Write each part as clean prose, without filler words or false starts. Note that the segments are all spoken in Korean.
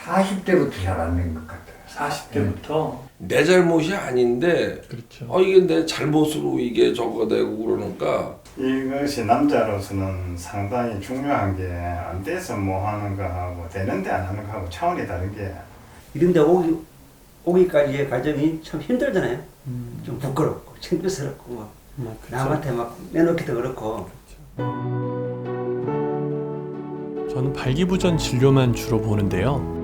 40대부터 잘 안 된 것 같아요. 40대부터? 내 잘못이 아닌데 그렇죠. 이게 내 잘못으로 이게 저거 되고 그러니까 이것이 남자로서는 상당히 중요한 게 안 돼서 뭐 하는 거하고 되는데 안 하는 거하고 차원이 다른 게 이런데 오기까지의 과정이 참 힘들잖아요. 좀 부끄럽고 창피스럽고 막 남한테 막 내놓기도 그렇고. 저는 발기부전 진료만 주로 보는데요.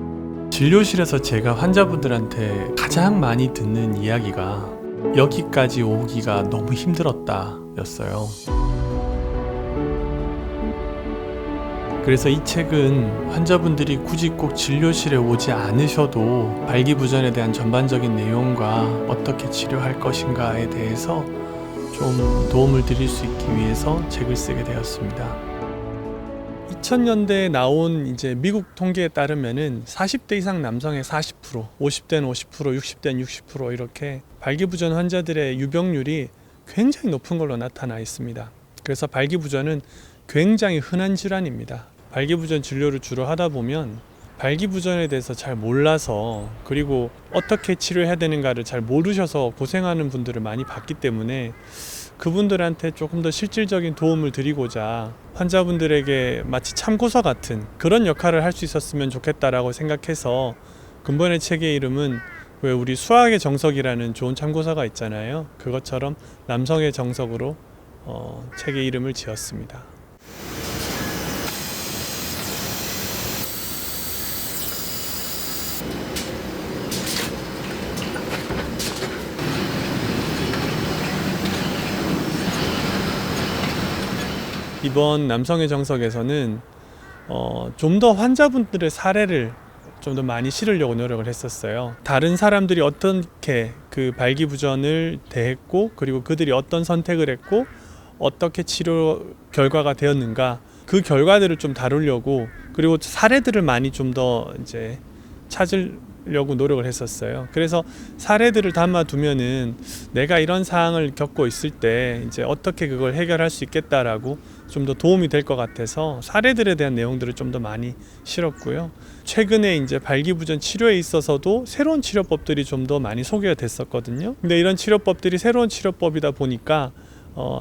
진료실에서 제가 환자분들한테 가장 많이 듣는 이야기가 여기까지 오기가 너무 힘들었다 였어요. 그래서 이 책은 환자분들이 굳이 꼭 진료실에 오지 않으셔도 발기부전에 대한 전반적인 내용과 어떻게 치료할 것인가에 대해서 좀 도움을 드릴 수 있기 위해서 책을 쓰게 되었습니다. 2000년대에 나온 이제 미국 통계에 따르면은 40대 이상 남성의 40%, 50대는 50%, 60대는 60% 이렇게 발기부전 환자들의 유병률이 굉장히 높은 걸로 나타나 있습니다. 그래서 발기부전은 굉장히 흔한 질환입니다. 발기부전 진료를 주로 하다 보면 발기부전에 대해서 잘 몰라서 그리고 어떻게 치료해야 되는가를 잘 모르셔서 고생하는 분들을 많이 봤기 때문에 그분들한테 조금 더 실질적인 도움을 드리고자 환자분들에게 마치 참고서 같은 그런 역할을 할 수 있었으면 좋겠다라고 생각해서 근본의 책의 이름은 왜 우리 수학의 정석이라는 좋은 참고서가 있잖아요. 그것처럼 남성의 정석으로 책의 이름을 지었습니다. 이번 남성의 정석에서는 좀 더 환자분들의 사례를 좀 더 많이 실으려고 노력을 했었어요. 다른 사람들이 어떻게 그 발기부전을 대했고 그리고 그들이 어떤 선택을 했고 어떻게 치료 결과가 되었는가 그 결과들을 좀 다루려고 그리고 사례들을 많이 좀 더 이제 찾으려고 노력을 했었어요. 그래서 사례들을 담아두면은 내가 이런 상황을 겪고 있을 때 이제 어떻게 그걸 해결할 수 있겠다라고 좀 더 도움이 될 것 같아서 사례들에 대한 내용들을 좀 더 많이 실었고요. 최근에 이제 발기부전 치료에 있어서도 새로운 치료법들이 좀 더 많이 소개가 됐었거든요. 근데 이런 치료법들이 새로운 치료법이다 보니까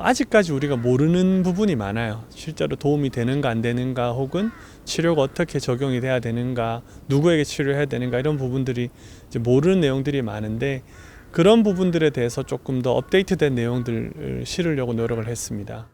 아직까지 우리가 모르는 부분이 많아요. 실제로 도움이 되는가 안 되는가 혹은 치료가 어떻게 적용이 돼야 되는가 누구에게 치료해야 되는가 이런 부분들이 이제 모르는 내용들이 많은데 그런 부분들에 대해서 조금 더 업데이트된 내용들을 실으려고 노력을 했습니다.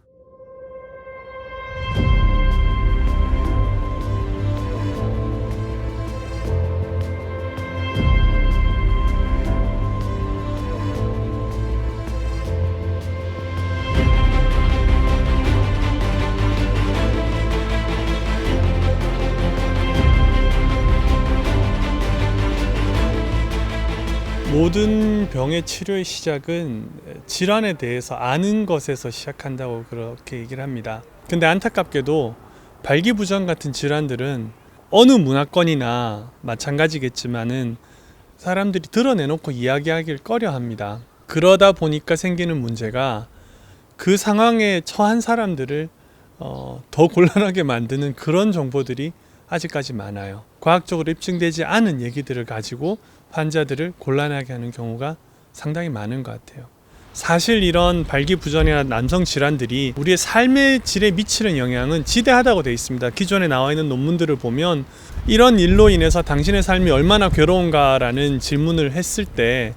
모든 병의 치료의 시작은 질환에 대해서 아는 것에서 시작한다고 그렇게 얘기를 합니다. 근데 안타깝게도 발기부전 같은 질환들은 어느 문화권이나 마찬가지겠지만은 사람들이 드러내놓고 이야기하기를 꺼려합니다. 그러다 보니까 생기는 문제가 그 상황에 처한 사람들을 더 곤란하게 만드는 그런 정보들이 아직까지 많아요. 과학적으로 입증되지 않은 얘기들을 가지고 환자들을 곤란하게 하는 경우가 상당히 많은 것 같아요. 사실 이런 발기부전이나 남성 질환들이 우리의 삶의 질에 미치는 영향은 지대하다고 되어 있습니다. 기존에 나와 있는 논문들을 보면 이런 일로 인해서 당신의 삶이 얼마나 괴로운가라는 질문을 했을 때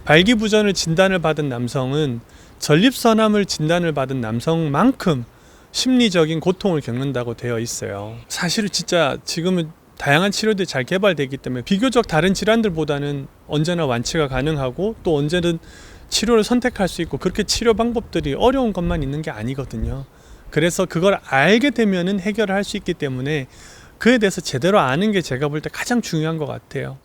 발기부전을 진단을 받은 남성은 전립선암을 진단을 받은 남성만큼 심리적인 고통을 겪는다고 되어 있어요. 사실은 진짜 지금은 다양한 치료들이 잘 개발되기 때문에 비교적 다른 질환들보다는 언제나 완치가 가능하고 또 언제든 치료를 선택할 수 있고 그렇게 치료 방법들이 어려운 것만 있는 게 아니거든요. 그래서 그걸 알게 되면은 해결을 할 수 있기 때문에 그에 대해서 제대로 아는 게 제가 볼 때 가장 중요한 것 같아요.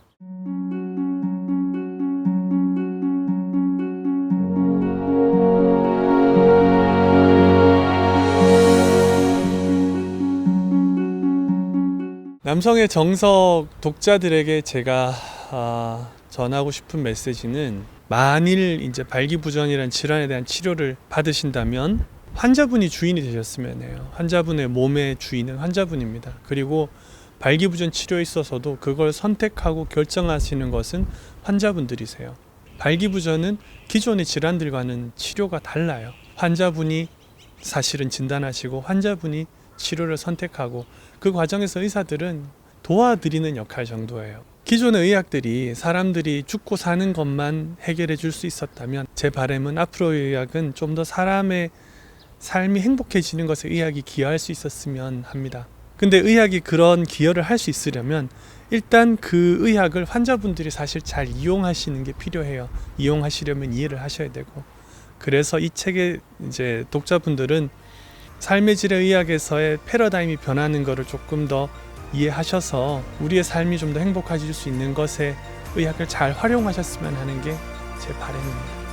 남성의 정석 독자들에게 제가 전하고 싶은 메시지는 만일 이제 발기부전이라는 질환에 대한 치료를 받으신다면 환자분이 주인이 되셨으면 해요. 환자분의 몸의 주인은 환자분입니다. 그리고 발기부전 치료에 있어서도 그걸 선택하고 결정하시는 것은 환자분들이세요. 발기부전은 기존의 질환들과는 치료가 달라요. 환자분이 사실은 진단하시고 환자분이 치료를 선택하고 그 과정에서 의사들은 도와드리는 역할 정도예요. 기존의 의학들이 사람들이 죽고 사는 것만 해결해 줄 수 있었다면 제 바람은 앞으로의 의학은 좀 더 사람의 삶이 행복해지는 것에 의학이 기여할 수 있었으면 합니다. 근데 의학이 그런 기여를 할 수 있으려면 일단 그 의학을 환자분들이 사실 잘 이용하시는 게 필요해요. 이용하시려면 이해를 하셔야 되고. 그래서 이 책의 이제 독자분들은 삶의 질의 의학에서의 패러다임이 변하는 것을 조금 더 이해하셔서 우리의 삶이 좀 더 행복해질 수 있는 것에 의학을 잘 활용하셨으면 하는 게 제 바람입니다.